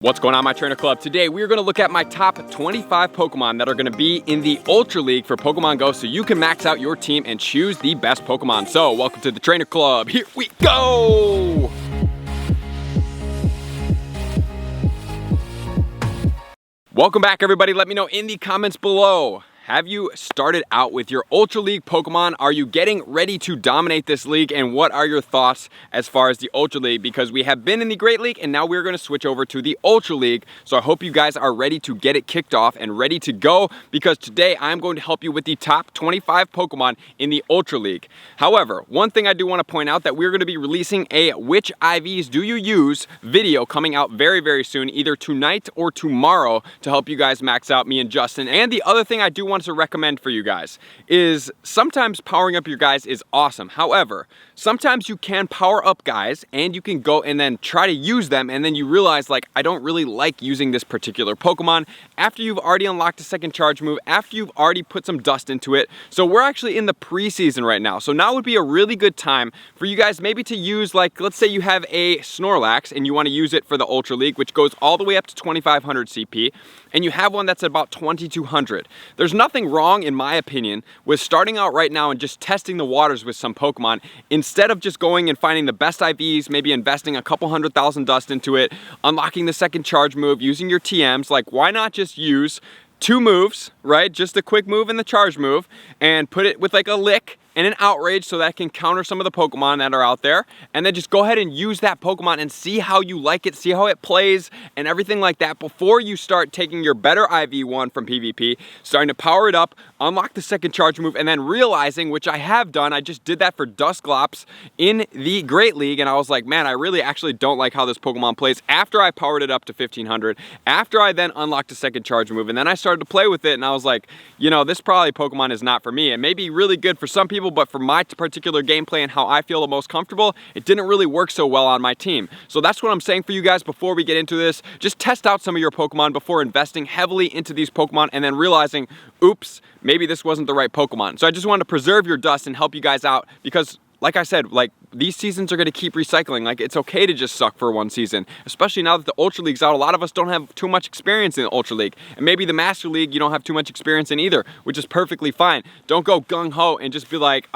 What's going on, my trainer club? Today we're going to look at my top 25 Pokemon that are going to be in the Ultra League for Pokemon Go so you can max out your team and choose the best Pokemon. So welcome to the trainer club. Here we go! Welcome back, everybody. Let me know in the comments below. Have you started out with your Ultra League Pokemon? Are you getting ready to dominate this league? And what are your thoughts as far as the Ultra League? Because we have been in the Great League and now we're going to switch over to the Ultra League. So I hope you guys are ready to get it kicked off and ready to go, because today I'm going to help you with the top 25 Pokemon in the Ultra League. However, one thing I do want to point out that we're going to be releasing a Which IVs Do You Use video coming out very, very soon, either tonight or tomorrow, to help you guys max out, me and Justin. And the other thing I do want to recommend for you guys is sometimes powering up your guys is awesome. However, sometimes you can power up guys and you can go and then try to use them, and then you realize, like, I don't really like using this particular Pokemon after you've already unlocked a second charge move, after you've already put some dust into it. So we're actually in the preseason right now. So now would be a really good time for you guys maybe to use, like, let's say you have a Snorlax and you want to use it for the Ultra League, which goes all the way up to 2500 CP, and you have one that's about 2200. There's nothing wrong, in my opinion, with starting out right now and just testing the waters with some Pokemon instead of just going and finding the best IVs, maybe investing a couple 100,000 dust into it, unlocking the second charge move, using your TMs. Like, why not just use two moves, right? Just a quick move and the charge move, and put it with like a Lick and an Outrage so that can counter some of the Pokemon that are out there, and then just go ahead and use that Pokemon and see how you like it, see how it plays and everything like that before you start taking your better IV one from PvP, starting to power it up, unlock the second charge move, and then realizing, which I have done, I just did that for Dusclops in the Great League, and I was like, man, I really actually don't like how this Pokemon plays after I powered it up to 1500, after I then unlocked a second charge move, and then I started to play with it, and I was like, you know, this probably Pokemon is not for me. It may be really good for some people, but for my particular gameplay and how I feel the most comfortable, it didn't really work so well on my team. So that's what I'm saying for you guys before we get into this. Just test out some of your Pokemon before investing heavily into these Pokemon and then realizing, oops, maybe this wasn't the right Pokemon. So I just wanted to preserve your dust and help you guys out, because like I said, like, these seasons are going to keep recycling. Like, it's okay to just suck for one season, especially now that the Ultra League's out. A lot of us don't have too much experience in the Ultra League, and maybe the Master League you don't have too much experience in either, which is perfectly fine. Don't go gung-ho and just be like,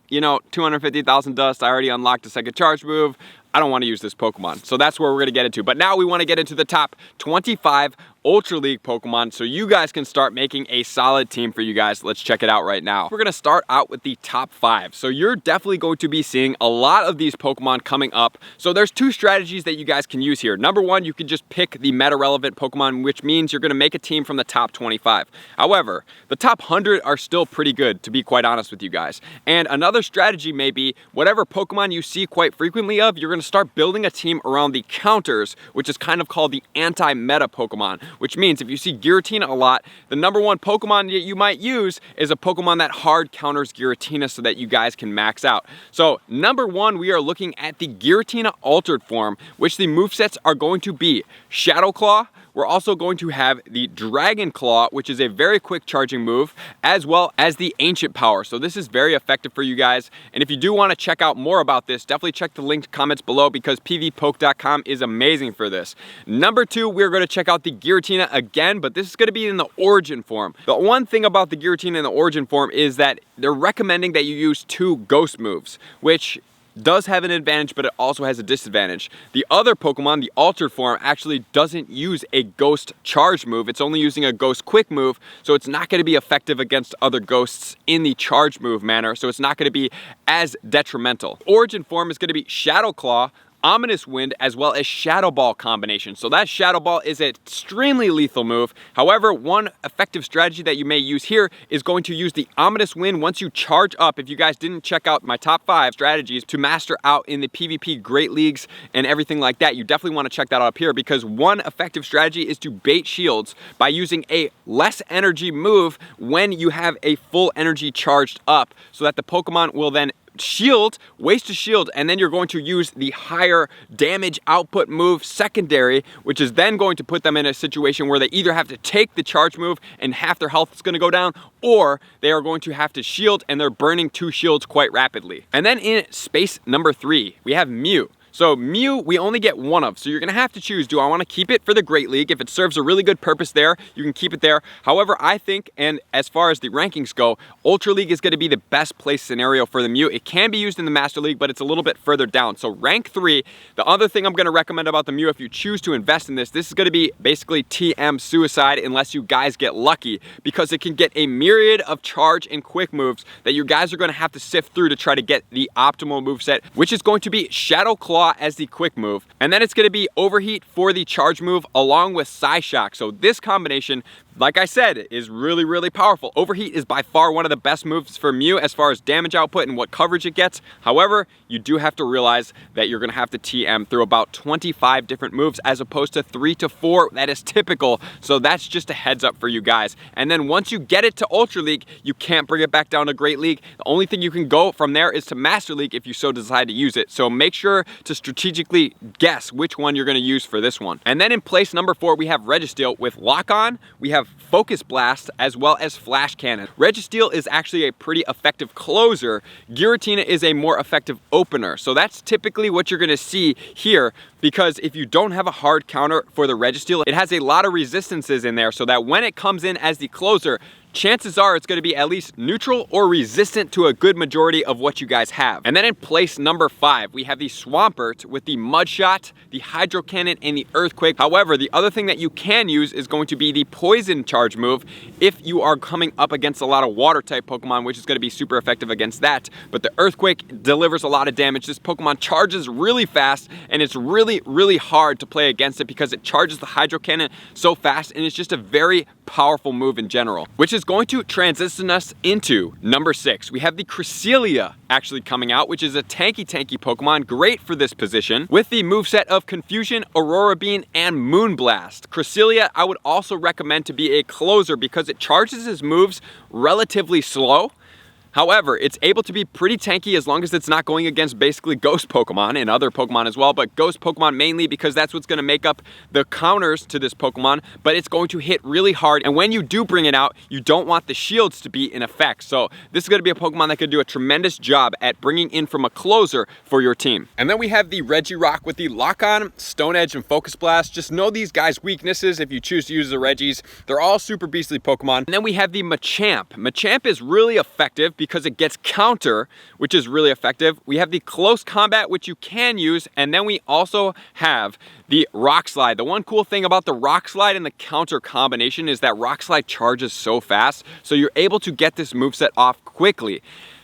you know, 250,000 dust, I already unlocked a second charge move, I don't want to use this Pokemon. So that's where we're going to get into. But now we want to get into the top 25 Ultra League Pokemon so you guys can start making a solid team for you guys. Let's check it out right now. We're going to start out with the top 5. So you're definitely going to be seeing a lot of these Pokemon coming up. So there's two strategies that you guys can use here. Number one, you can just pick the meta-relevant Pokemon, which means you're going to make a team from the top 25. However, the top 100 are still pretty good, to be quite honest with you guys. And another strategy may be whatever Pokemon you see quite frequently of, you're going to start building a team around the counters, which is kind of called the anti-meta Pokemon, which means if you see Giratina a lot, the number one Pokemon that you might use is a Pokemon that hard counters Giratina so that you guys can max out. So number one, we are looking at the Giratina altered form, which the movesets are going to be Shadow Claw. We're also going to have the Dragon Claw, which is a very quick charging move, as well as the Ancient Power. So this is very effective for you guys. And if you do want to check out more about this, definitely check the linked comments below, because pvpoke.com is amazing for this. Number two, we're going to check out the Giratina again, but this is going to be in the Origin form. The one thing about the Giratina in the Origin form is that they're recommending that you use 2 ghost moves, which does have an advantage, but it also has a disadvantage. The other Pokemon, the altered form, actually doesn't use a ghost charge move. It's only using a ghost quick move, so it's not going to be effective against other ghosts in the charge move manner, so it's not going to be as detrimental. Origin form is going to be Shadow Claw, Ominous Wind, as well as Shadow Ball combination. So that Shadow Ball is an extremely lethal move. However, one effective strategy that you may use here is going to use the Ominous Wind once you charge up. If you guys didn't check out my top 5 strategies to master out in the PvP Great Leagues and everything like that, you definitely want to check that out up here, because one effective strategy is to bait shields by using a less energy move when you have a full energy charged up, so that the Pokemon will then shield, waste a shield, and then you're going to use the higher damage output move secondary, which is then going to put them in a situation where they either have to take the charge move and half their health is going to go down, or they are going to have to shield and they're burning 2 shields quite rapidly. And then in space number 3, we have Mew. So Mew, we only get one of, so you're gonna have to choose, do I wanna keep it for the Great League? If it serves a really good purpose there, you can keep it there. However, I think, and as far as the rankings go, Ultra League is gonna be the best place scenario for the Mew. It can be used in the Master League, but it's a little bit further down. So rank 3, the other thing I'm gonna recommend about the Mew, if you choose to invest in this is gonna be basically TM suicide unless you guys get lucky, because it can get a myriad of charge and quick moves that you guys are gonna have to sift through to try to get the optimal moveset, which is going to be Shadow Claw as the quick move, and then it's going to be Overheat for the charge move along with Psyshock. So this combination, like I said, is really, really powerful. Overheat is by far one of the best moves for Mew as far as damage output and what coverage it gets. However, you do have to realize that you're going to have to TM through about 25 different moves as opposed to 3 to 4 that is typical. So that's just a heads up for you guys. And then once you get it to Ultra League, you can't bring it back down to Great League. The only thing you can go from there is to Master League if you so decide to use it. So make sure to strategically guess which one you're going to use for this one. And then in place number 4, we have Registeel with Lock On. We have Focus Blast as well as Flash Cannon. Registeel is actually a pretty effective closer. Giratina is a more effective opener. So that's typically what you're going to see here, because if you don't have a hard counter for the Registeel, it has a lot of resistances in there so that when it comes in as the closer, chances are it's going to be at least neutral or resistant to a good majority of what you guys have. And then in place number 5, we have the Swampert with the Mud Shot, the Hydro Cannon, and the Earthquake. However, the other thing that you can use is going to be the Poison Charge move if you are coming up against a lot of water type Pokemon, which is going to be super effective against that. But the Earthquake delivers a lot of damage. This Pokemon charges really fast, and it's really, really hard to play against it because it charges the Hydro Cannon so fast, and it's just a very powerful move in general, which is going to transition us into number 6. We have the Cresselia actually coming out, which is a tanky Pokemon, great for this position, with the moveset of Confusion, Aurora Beam, and Moonblast. Cresselia I would also recommend to be a closer because it charges his moves relatively slow. However, it's able to be pretty tanky as long as it's not going against basically Ghost Pokemon and other Pokemon as well, but Ghost Pokemon mainly because that's what's going to make up the counters to this Pokemon, but it's going to hit really hard, and when you do bring it out, you don't want the shields to be in effect. So this is going to be a Pokemon that could do a tremendous job at bringing in from a closer for your team. And then we have the Regirock with the Lock On, Stone Edge, and Focus Blast. Just know these guys' weaknesses if you choose to use the Regis. They're all super beastly Pokemon. And then we have the Machamp. Machamp is really effective because it gets counter, which is really effective. We have the Close Combat, which you can use, and then we also have the Rock Slide. The one cool thing about the Rock Slide and the counter combination is that Rock Slide charges so fast, so you're able to get this moveset off quickly.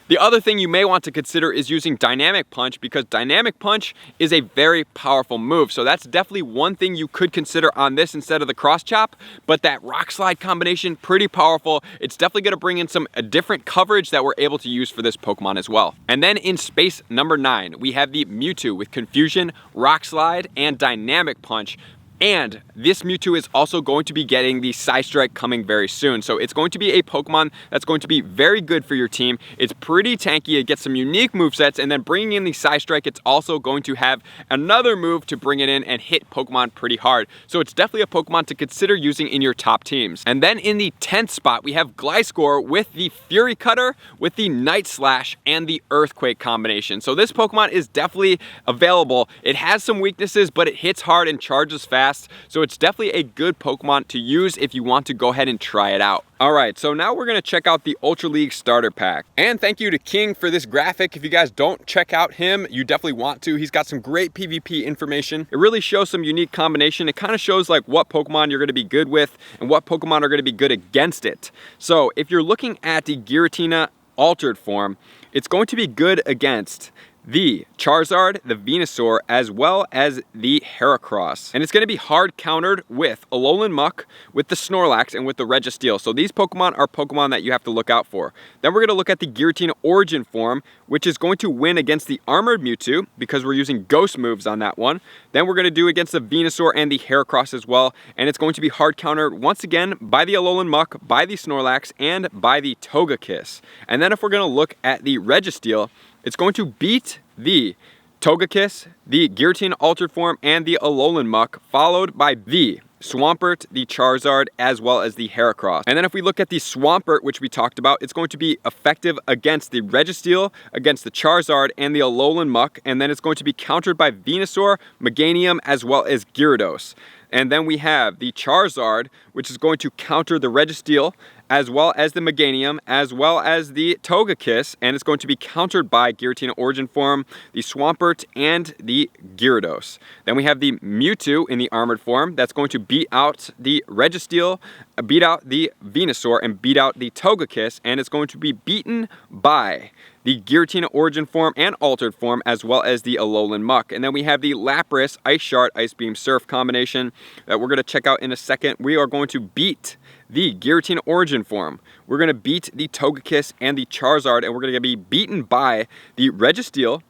The other thing you may want to consider is using Dynamic Punch, because Dynamic Punch is a very powerful move. So that's definitely one thing you could consider on this instead of the Cross Chop. But that Rock Slide combination, pretty powerful. It's definitely going to bring in some different coverage that we're able to use for this Pokemon as well. And then in space number 9, we have the Mewtwo with Confusion, Rock Slide, and Dynamic Punch. And this Mewtwo is also going to be getting the Psystrike coming very soon. So it's going to be a Pokemon that's going to be very good for your team. It's pretty tanky. It gets some unique movesets. And then bringing in the Psystrike, it's also going to have another move to bring it in and hit Pokemon pretty hard. So it's definitely a Pokemon to consider using in your top teams. And then in the 10th spot, we have Gliscor with the Fury Cutter, with the Night Slash, and the Earthquake combination. So this Pokemon is definitely available. It has some weaknesses, but it hits hard and charges fast. So it's definitely a good Pokemon to use if you want to go ahead and try it out. Alright, so now we're going to check out the Ultra League Starter Pack. And thank you to King for this graphic. If you guys don't check out him, you definitely want to. He's got some great PvP information. It really shows some unique combination. It kind of shows like what Pokemon you're going to be good with and what Pokemon are going to be good against it. So if you're looking at the Giratina altered form, it's going to be good against the Charizard, the Venusaur, as well as the Heracross. And it's going to be hard countered with Alolan Muck, with the Snorlax, and with the Registeel. So these Pokemon are Pokemon that you have to look out for. Then we're going to look at the Giratina Origin form, which is going to win against the Armored Mewtwo, because we're using Ghost moves on that one. Then we're going to do against the Venusaur and the Heracross as well. And it's going to be hard countered once again by the Alolan Muck, by the Snorlax, and by the Togekiss. And then if we're going to look at the Registeel, it's going to beat the Togekiss, the Giratina Altered Form, and the Alolan Muck, followed by the Swampert, the Charizard, as well as the Heracross. And then if we look at the Swampert, which we talked about, it's going to be effective against the Registeel, against the Charizard, and the Alolan Muck, and then it's going to be countered by Venusaur, Meganium, as well as Gyarados. And then we have the Charizard, which is going to counter the Registeel, as well as the Meganium, as well as the Togekiss, and it's going to be countered by Giratina Origin Form, the Swampert, and the Gyarados. Then we have the Mewtwo in the Armored form that's going to beat out the Registeel, beat out the Venusaur, and beat out the Togekiss, and it's going to be beaten by the Giratina Origin Form and Altered Form, as well as the Alolan Muck. And then we have the Lapras, Ice Shard, Ice Beam, Surf combination that we're going to check out in a second. We are going to beat the Giratina Origin Form. We're going to beat the Togekiss and the Charizard, and we're going to be beaten by the Registeel,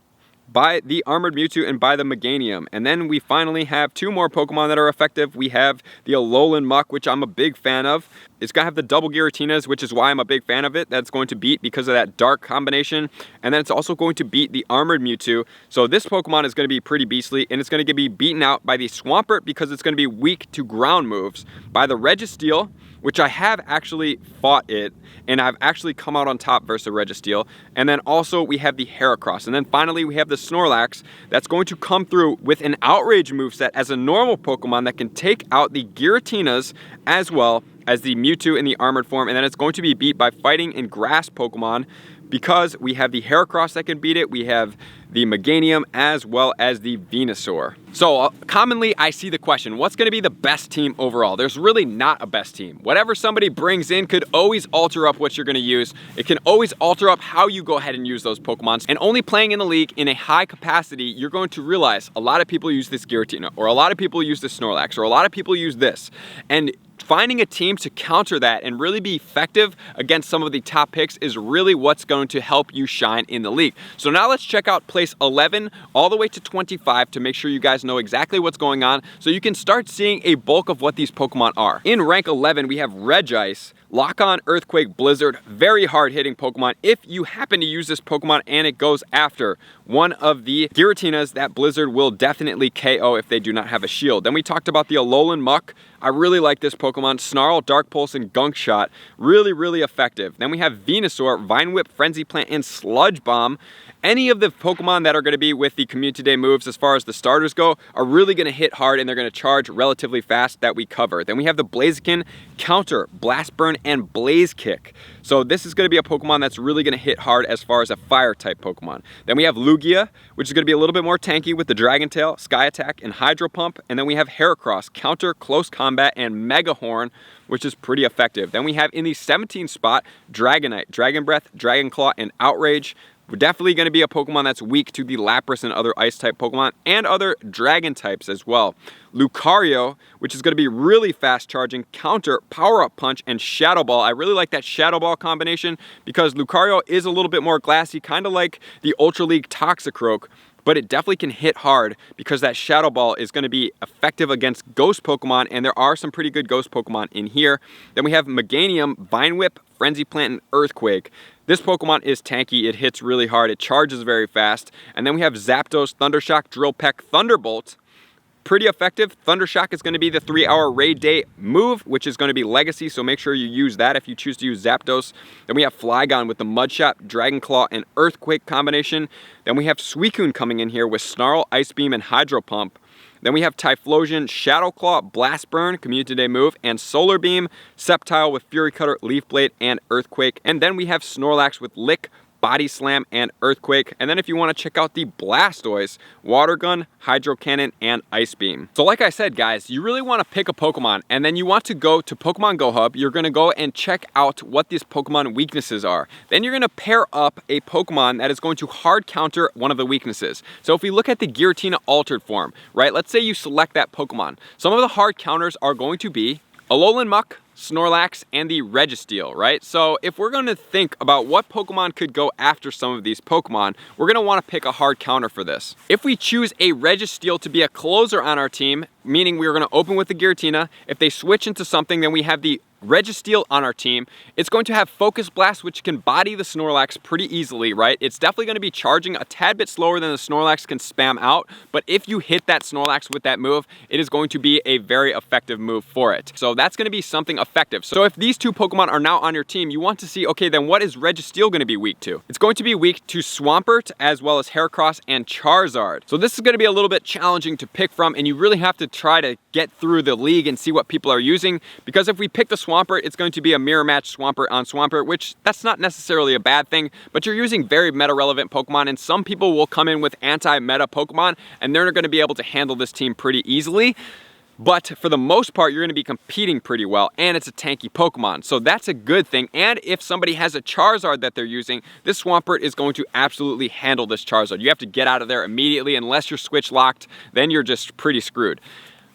by the Armored Mewtwo, and by the Meganium. And then we finally have two more Pokemon that are effective. We have the Alolan Muck, which I'm a big fan of. It's going to have the double Giratinas, which is why I'm a big fan of it. That's going to beat because of that dark combination. And then it's also going to beat the Armored Mewtwo. So this Pokemon is going to be pretty beastly, and it's going to be beaten out by the Swampert because it's going to be weak to ground moves, by the Registeel, which I have actually fought it, and I've actually come out on top versus the Registeel. And then also we have the Heracross. And then finally we have the Snorlax that's going to come through with an Outrage moveset as a normal Pokemon that can take out the Giratinas as well as the Mewtwo in the Armored form. And then it's going to be beat by fighting and grass Pokemon because we have the Heracross that can beat it, we have the Meganium, as well as the Venusaur. So commonly I see the question, what's going to be the best team overall? There's really not a best team. Whatever somebody brings in could always alter up what you're going to use. It can always alter up how you go ahead and use those Pokemons. And only playing in the league in a high capacity, you're going to realize a lot of people use this Giratina, or a lot of people use this Snorlax, or a lot of people use this. And finding a team to counter that and really be effective against some of the top picks is really what's going to help you shine in the league. So now let's check out place 11 all the way to 25 to make sure you guys know exactly what's going on so you can start seeing a bulk of what these Pokemon are. In rank 11, we have Regice, Lock-On, Earthquake, Blizzard, very hard hitting Pokemon. If you happen to use this Pokemon and it goes after one of the Giratinas, that Blizzard will definitely KO if they do not have a shield. Then we talked about the Alolan Muck. I really like this Pokemon. Snarl, Dark Pulse, and Gunk Shot. Really, really effective. Then we have Venusaur, Vine Whip, Frenzy Plant, and Sludge Bomb. Any of the Pokemon that are going to be with the Community Day moves as far as the starters go are really going to hit hard, and they're going to charge relatively fast that we cover. Then we have the Blaziken, Counter, Blast Burn, and Blaze Kick. So this is going to be a Pokemon that's really going to hit hard as far as a fire type Pokemon. Then we have Lugia, which is going to be a little bit more tanky with the Dragon Tail, Sky Attack, and Hydro Pump. And then we have Heracross, Counter, Close Combat, and Mega Horn, which is pretty effective. Then we have in the 17th spot, Dragonite, Dragon Breath, Dragon Claw, and Outrage. We're definitely going to be a Pokemon that's weak to the Lapras and other Ice-type Pokemon, and other Dragon types as well. Lucario, which is going to be really fast charging, Counter, Power-Up Punch, and Shadow Ball. I really like that Shadow Ball combination because Lucario is a little bit more glassy, kind of like the Ultra League Toxicroak, but it definitely can hit hard because that Shadow Ball is going to be effective against Ghost Pokemon, and there are some pretty good Ghost Pokemon in here. Then we have Meganium, Vine Whip, Frenzy Plant, and Earthquake. This Pokemon is tanky, it hits really hard, it charges very fast. And then we have Zapdos, Thundershock, Drill Peck, Thunderbolt. Pretty effective. Thundershock is going to be the 3-hour raid day move, which is going to be Legacy, so make sure you use that if you choose to use Zapdos. Then we have Flygon with the Mudshot, Dragon Claw, and Earthquake combination. Then we have Suicune coming in here with Snarl, Ice Beam, and Hydro Pump. Then we have Typhlosion, Shadow Claw, Blast Burn, Community Day move, and Solar Beam, Sceptile with Fury Cutter, Leaf Blade, and Earthquake. And then we have Snorlax with Lick, Body Slam, and Earthquake. And then if you want to check out the Blastoise, Water Gun, Hydro Cannon, and Ice Beam. So like I said, guys, you really want to pick a Pokemon, and then you want to go to Pokemon Go Hub. You're going to go and check out what these Pokemon weaknesses are. Then you're going to pair up a Pokemon that is going to hard counter one of the weaknesses. So if we look at the Giratina Altered form, right? Let's say you select that Pokemon. Some of the hard counters are going to be Alolan Muck, Snorlax, and the Registeel, right? So if we're going to think about what Pokemon could go after some of these Pokemon, we're going to want to pick a hard counter for this. If we choose a Registeel to be a closer on our team, meaning we're going to open with the Giratina. If they switch into something, then we have the Registeel on our team. It's going to have Focus Blast, which can body the Snorlax pretty easily, right? It's definitely going to be charging a tad bit slower than the Snorlax can spam out, but if you hit that Snorlax with that move, it is going to be a very effective move for it. So that's going to be something effective. So if these two Pokemon are now on your team, you want to see, okay, then what is Registeel going to be weak to? It's going to be weak to Swampert, as well as Heracross and Charizard. So this is going to be a little bit challenging to pick from, and you really have to try to get through the league and see what people are using, because if we pick the Swampert, it's going to be a mirror match Swampert on Swampert, which that's not necessarily a bad thing, but you're using very meta relevant Pokemon, and some people will come in with anti-meta Pokemon and they're going to be able to handle this team pretty easily. But for the most part, you're going to be competing pretty well, and it's a tanky Pokemon, so that's a good thing. And if somebody has a Charizard that they're using, this Swampert is going to absolutely handle this Charizard. You have to get out of there immediately. Unless you're switch locked, then you're just pretty screwed.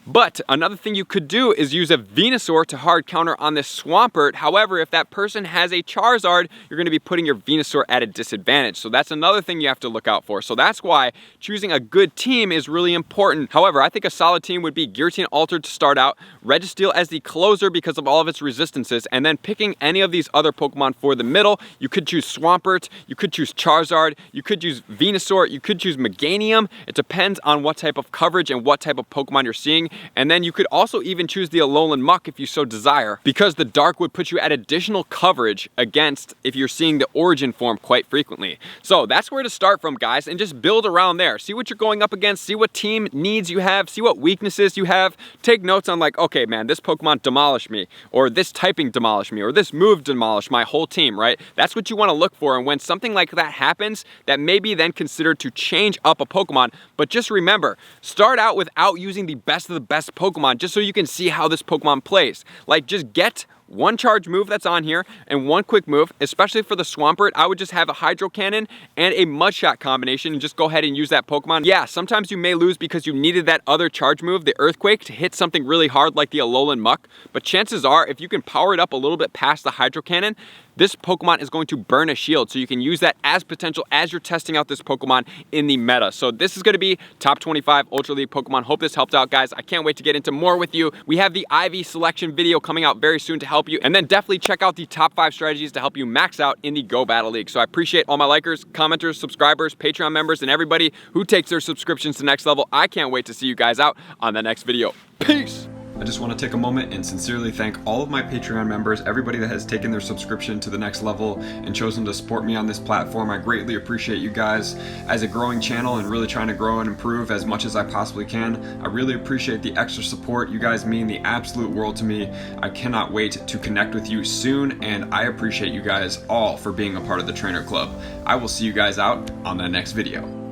But another thing you could do is use a Venusaur to hard counter on this Swampert. However, if that person has a Charizard, you're going to be putting your Venusaur at a disadvantage. So that's another thing you have to look out for. So that's why choosing a good team is really important. However, I think a solid team would be Giratina Altered to start out, Registeel as the closer because of all of its resistances, and then picking any of these other Pokemon for the middle. You could choose Swampert, you could choose Charizard, you could choose Venusaur, you could choose Meganium. It depends on what type of coverage and what type of Pokemon you're seeing. And then you could also even choose the Alolan Muck if you so desire, because the Dark would put you at additional coverage against if you're seeing the Origin form quite frequently. So that's where to start from, guys, and just build around there. See what you're going up against, see what team needs you have, see what weaknesses you have. Take notes on like, okay, man, this Pokemon demolished me, or this typing demolished me, or this move demolished my whole team, right? That's what you want to look for. And when something like that happens, that may be then considered to change up a Pokemon. But just remember, start out without using the best of the best Pokemon, just so you can see how this Pokemon plays. Like, just get one charge move that's on here and one quick move. Especially for the Swampert, I would just have a Hydro Cannon and a Mud Shot combination and just go ahead and use that Pokemon. Yeah, sometimes you may lose because you needed that other charge move, the Earthquake, to hit something really hard like the Alolan Muck, but chances are if you can power it up a little bit past the Hydro Cannon, this Pokemon is going to burn a shield, so you can use that as potential as you're testing out this Pokemon in the meta. So this is going to be top 25 Ultra League Pokemon. Hope this helped out, guys. I can't wait to get into more with you. We have the IV selection video coming out very soon to help you, and then definitely check out the top 5 strategies to help you max out in the Go Battle League. So I appreciate all my likers, commenters, subscribers, Patreon members, and everybody who takes their subscriptions to the next level. I can't wait to see you guys out on the next video. Peace! I just want to take a moment and sincerely thank all of my Patreon members, everybody that has taken their subscription to the next level and chosen to support me on this platform. I greatly appreciate you guys. As a growing channel and really trying to grow and improve as much as I possibly can, I really appreciate the extra support. You guys mean the absolute world to me. I cannot wait to connect with you soon, and I appreciate you guys all for being a part of the Trainer Club. I will see you guys out on the next video.